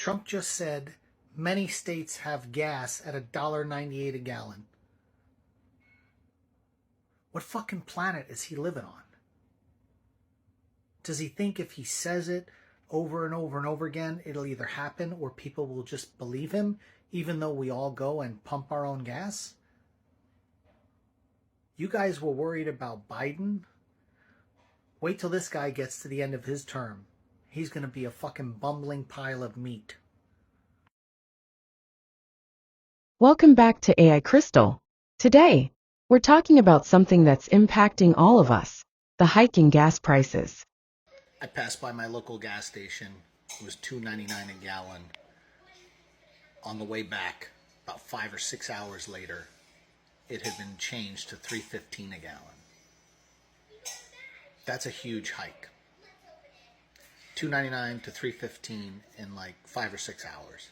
Trump just said many states have gas at $1.98 a gallon. What fucking planet is he living on? Does he think if he says it over and over and over again, it'll either happen or people will just believe him, even though we all go and pump our own gas? You guys were worried about Biden? Wait till this guy gets to the end of his term. He's going to be a fucking bumbling pile of meat. Welcome back to AI Crystal. Today, we're talking about something that's impacting all of us, the hike in gas prices. I passed by my local gas station. It was $2.99 a gallon. On the way back, about 5 or 6 hours later, it had been changed to $3.15 a gallon. That's a huge hike. $2.99 to $3.15 in like 5 or 6 hours.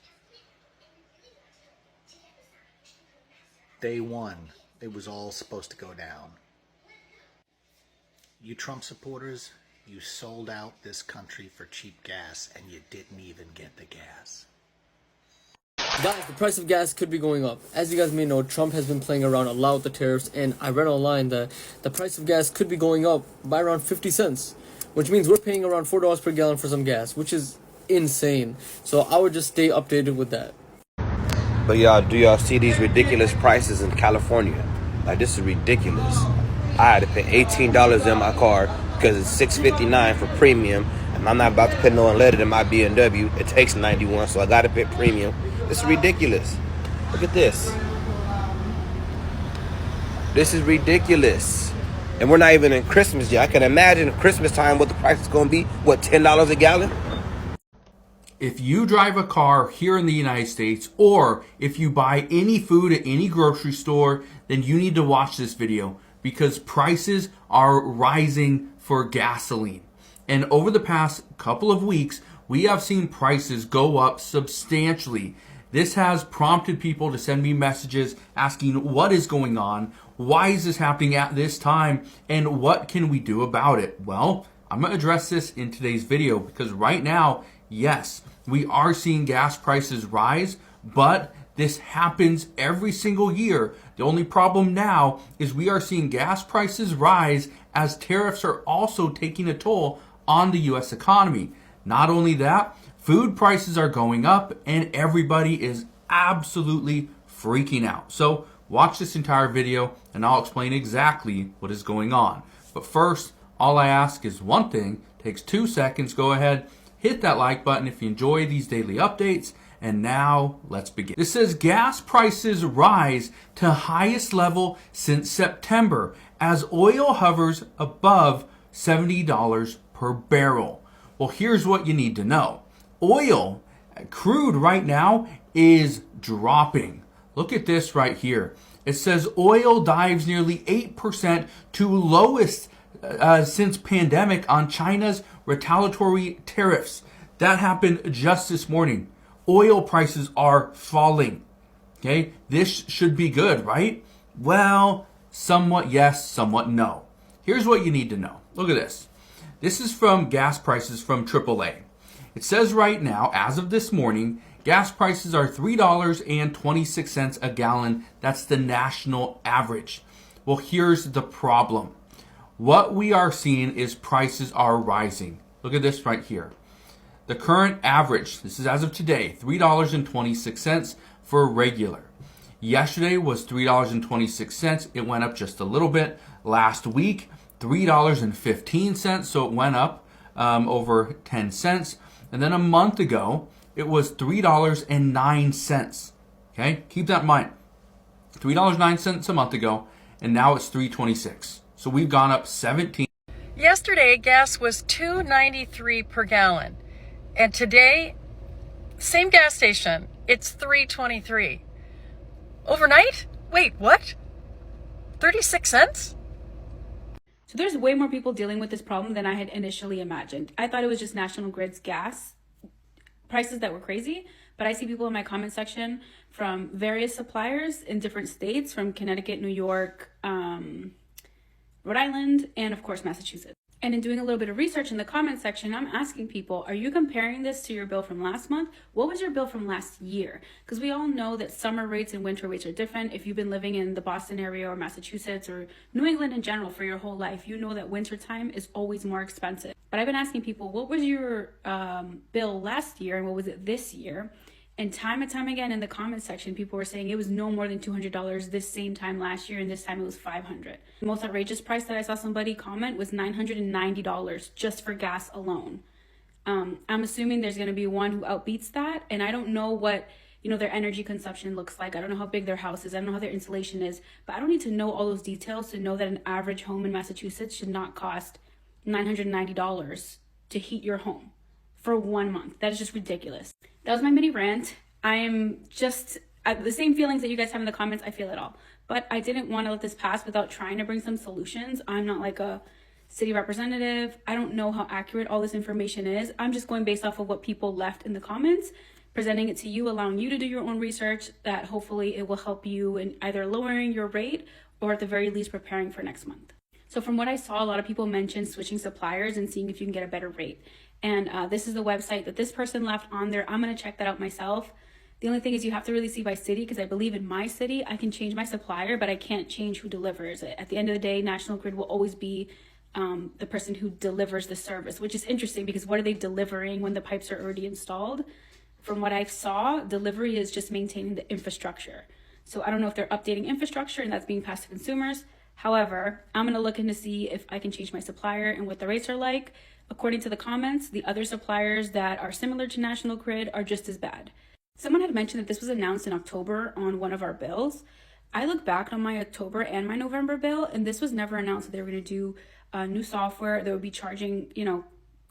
Day one, it was all supposed to go down. You Trump supporters, you sold out this country for cheap gas and you didn't even get the gas. Guys, the price of gas could be going up. As you guys may know, Trump has been playing around a lot with the tariffs, and I read online that the price of gas could be going up by around 50 cents, which means we're paying around $4 per gallon for some gas, which is insane. So I would just stay updated with that. But do y'all see these ridiculous prices in California? Like, this is ridiculous. I had to pay $18 in my car because it's $6.59 for premium, and I'm not about to put no unleaded in my BMW. It takes 91, so I got to pay premium. It's ridiculous. Look at this. This is ridiculous. And we're not even in Christmas yet. I can imagine at Christmas time what the price is going to be. What, $10 a gallon? If you drive a car here in the United States, or if you buy any food at any grocery store, then you need to watch this video because prices are rising for gasoline. And over the past couple of weeks, we have seen prices go up substantially. This has prompted people to send me messages asking what is going on, why is this happening at this time, and what can we do about it? Well, I'm going to address this in today's video because right now, yes, we are seeing gas prices rise, but this happens every single year. The only problem now is we are seeing gas prices rise as tariffs are also taking a toll on the U.S. economy. Not only that, food prices are going up and everybody is absolutely freaking out. So watch this entire video and I'll explain exactly what is going on. But first, all I ask is one thing. Takes 2 seconds. Go ahead, hit that like button if you enjoy these daily updates. And now let's begin. This says gas prices rise to highest level since September as oil hovers above $70 per barrel. Well, here's what you need to know. Oil, crude right now is dropping. Look at this right here. It says oil dives nearly 8% to lowest since pandemic on China's retaliatory tariffs. That happened just this morning. Oil prices are falling. Okay, this should be good, right? Well, somewhat yes, somewhat no. Here's what you need to know. Look at this. This is from gas prices from AAA. It says right now, as of this morning, gas prices are $3.26 a gallon. That's the national average. Well, here's the problem. What we are seeing is prices are rising. Look at this right here. The current average, this is as of today, $3.26 for regular. Yesterday was $3.26. It went up just a little bit. Last week, $3.15, so it went up over 10 cents. And then a month ago, it was $3.09. Okay, keep that in mind. $3.09 a month ago, and now it's $3.26. So we've gone up 17. Yesterday, gas was $2.93 per gallon. And today, same gas station, it's $3.23. Overnight? Wait, what? 36 cents? So there's way more people dealing with this problem than I had initially imagined. I thought it was just National Grid's gas prices that were crazy, but I see people in my comment section from various suppliers in different states, from Connecticut, New York, Rhode Island, and of course Massachusetts. And in doing a little bit of research in the comment section, I'm asking people, are you comparing this to your bill from last month? What was your bill from last year? Because we all know that summer rates and winter rates are different. If you've been living in the Boston area or Massachusetts or New England in general for your whole life, you know that wintertime is always more expensive. But I've been asking people, what was your bill last year and what was it this year? And time again in the comment section, people were saying it was no more than $200 this same time last year, and this time it was $500. The most outrageous price that I saw somebody comment was $990 just for gas alone. I'm assuming there's going to be one who outbeats that, and I don't know what their energy consumption looks like. I don't know how big their house is. I don't know how their insulation is, but I don't need to know all those details to know that an average home in Massachusetts should not cost $990 to heat your home for 1 month. That is just ridiculous. That was my mini rant. I am just the same feelings that you guys have in the comments. I feel it all. But I didn't want to let this pass without trying to bring some solutions. I'm not like a city representative. I don't know how accurate all this information is. I'm just going based off of what people left in the comments, presenting it to you, allowing you to do your own research that hopefully it will help you in either lowering your rate or at the very least preparing for next month. So from what I saw, a lot of people mentioned switching suppliers and seeing if you can get a better rate. And this is the website that this person left on there. I'm going to check that out myself. The only thing is you have to really see by city, because I believe in my city, I can change my supplier, but I can't change who delivers it. At the end of the day, National Grid will always be the person who delivers the service, which is interesting because what are they delivering when the pipes are already installed? From what I saw, delivery is just maintaining the infrastructure. So I don't know if they're updating infrastructure and that's being passed to consumers. However, I'm going to look in to see if I can change my supplier and what the rates are like. According to the comments, the other suppliers that are similar to National Grid are just as bad. Someone had mentioned that this was announced in October on one of our bills. I look back on my October and my November bill, and this was never announced that they were going to do new software that would be charging,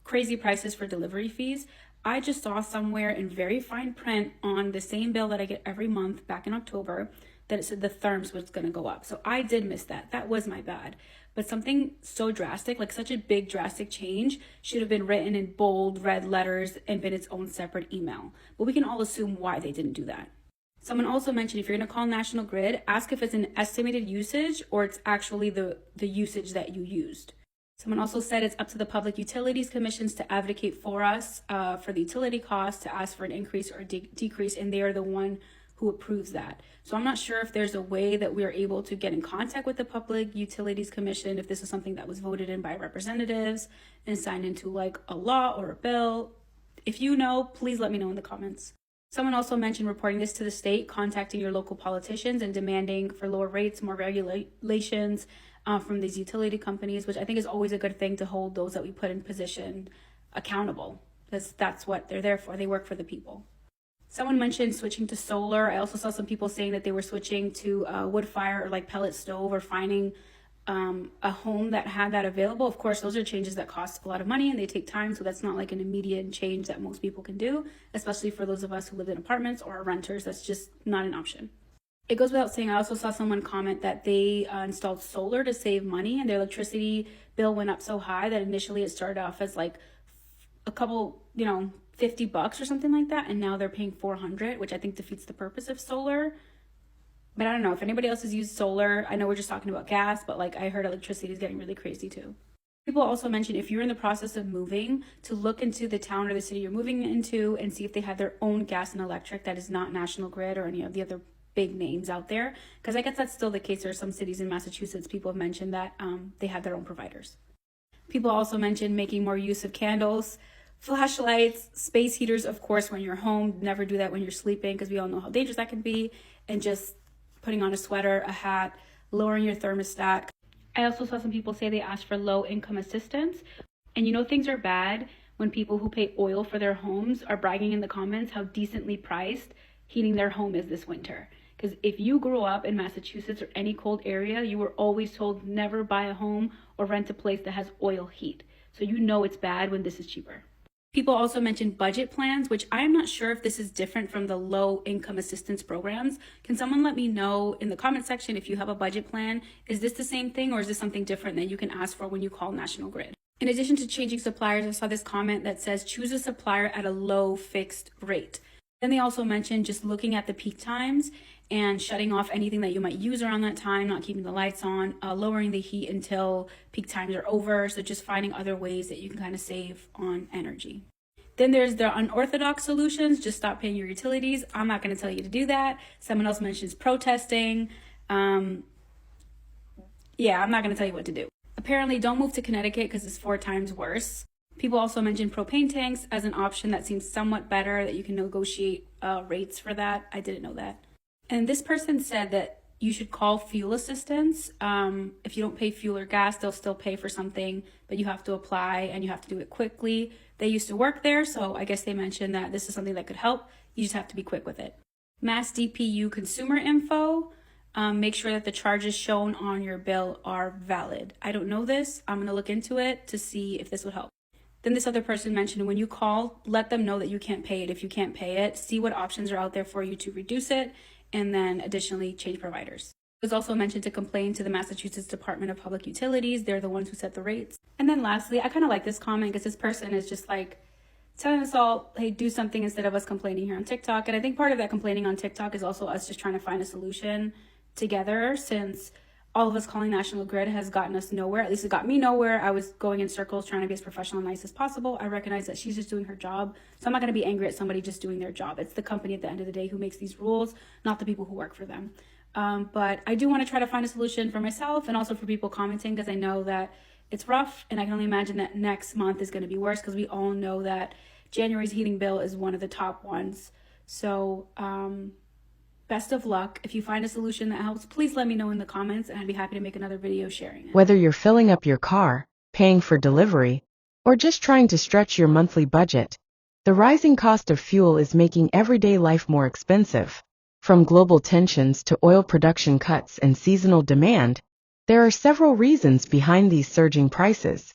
crazy prices for delivery fees. I just saw somewhere in very fine print on the same bill that I get every month back in October that it said the therms was going to go up. So I did miss that. That was my bad. But something so drastic, like such a big drastic change, should have been written in bold red letters and been its own separate email. But we can all assume why they didn't do that. Someone also mentioned if you're going to call National Grid, ask if it's an estimated usage or it's actually the usage that you used. Someone also said it's up to the Public Utilities Commissions to advocate for us for the utility costs, to ask for an increase or decrease, and they are the one who approves that. So I'm not sure if there's a way that we are able to get in contact with the Public Utilities Commission, if this is something that was voted in by representatives and signed into like a law or a bill. If you know, please let me know in the comments. Someone also mentioned reporting this to the state, contacting your local politicians and demanding for lower rates, more regulations from these utility companies, which I think is always a good thing to hold those that we put in position accountable, because that's what they're there for. They work for the people. Someone mentioned switching to solar. I also saw some people saying that they were switching to wood fire or like pellet stove, or finding a home that had that available. Of course, those are changes that cost a lot of money and they take time, so that's not like an immediate change that most people can do, especially for those of us who live in apartments or are renters. That's just not an option. It goes without saying, I also saw someone comment that they installed solar to save money, and their electricity bill went up so high that initially it started off as like a couple, $50 or something like that, and now they're paying $400, which I think defeats the purpose of solar. But I don't know if anybody else has used solar. I know we're just talking about gas, but like I heard electricity is getting really crazy too. People also mentioned if you're in the process of moving, to look into the town or the city you're moving into and see if they have their own gas and electric that is not National Grid or any of the other big names out there, because I guess that's still the case. There are some cities in Massachusetts, people have mentioned that they have their own providers. People also mentioned making more use of candles, flashlights, space heaters, of course, when you're home. Never do that when you're sleeping, because we all know how dangerous that can be. And just putting on a sweater, a hat, lowering your thermostat. I also saw some people say they asked for low income assistance. And things are bad when people who pay oil for their homes are bragging in the comments how decently priced heating their home is this winter. Because if you grew up in Massachusetts or any cold area, you were always told never buy a home or rent a place that has oil heat. So it's bad when this is cheaper. People also mentioned budget plans, which I am not sure if this is different from the low income assistance programs. Can someone let me know in the comment section if you have a budget plan? Is this the same thing, or is this something different that you can ask for when you call National Grid? In addition to changing suppliers, I saw this comment that says choose a supplier at a low fixed rate. Then they also mentioned just looking at the peak times and shutting off anything that you might use around that time, not keeping the lights on, lowering the heat until peak times are over. So just finding other ways that you can kind of save on energy. Then there's the unorthodox solutions. Just stop paying your utilities. I'm not going to tell you to do that. Someone else mentions protesting. I'm not going to tell you what to do. Apparently, don't move to Connecticut because it's 4 times worse. People also mentioned propane tanks as an option that seems somewhat better, that you can negotiate rates for that. I didn't know that. And this person said that you should call fuel assistance. If you don't pay fuel or gas, they'll still pay for something, but you have to apply and you have to do it quickly. They used to work there, so I guess they mentioned that this is something that could help. You just have to be quick with it. Mass DPU consumer info. Make sure that the charges shown on your bill are valid. I don't know this. I'm going to look into it to see if this would help. Then this other person mentioned when you call, let them know that you can't pay it. If you can't pay it, see what options are out there for you to reduce it, and then additionally change providers. It was also mentioned to complain to the Massachusetts Department of Public Utilities. They're the ones who set the rates. And then lastly, I kind of like this comment because this person is just like telling us all, hey, do something instead of us complaining here on TikTok. And I think part of that complaining on TikTok is also us just trying to find a solution together, since all of us calling National Grid has gotten us nowhere. At least it got me nowhere. I was going in circles trying to be as professional and nice as possible. I recognize that she's just doing her job. So I'm not going to be angry at somebody just doing their job. It's the company at the end of the day who makes these rules, not the people who work for them. But I do want to try to find a solution for myself and also for people commenting, because I know that it's rough, and I can only imagine that next month is going to be worse, because we all know that January's heating bill is one of the top ones. So best of luck. If you find a solution that helps, please let me know in the comments, and I'd be happy to make another video sharing it. Whether you're filling up your car, paying for delivery, or just trying to stretch your monthly budget, the rising cost of fuel is making everyday life more expensive. From global tensions to oil production cuts and seasonal demand, there are several reasons behind these surging prices.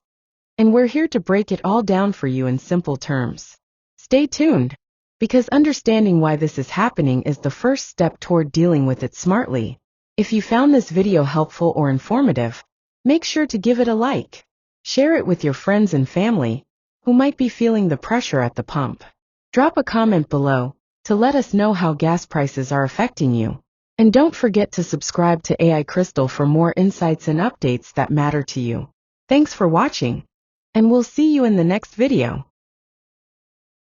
And we're here to break it all down for you in simple terms. Stay tuned, because understanding why this is happening is the first step toward dealing with it smartly. If you found this video helpful or informative, make sure to give it a like. Share it with your friends and family who might be feeling the pressure at the pump. Drop a comment below to let us know how gas prices are affecting you. And don't forget to subscribe to AI Crystal for more insights and updates that matter to you. Thanks for watching, and we'll see you in the next video.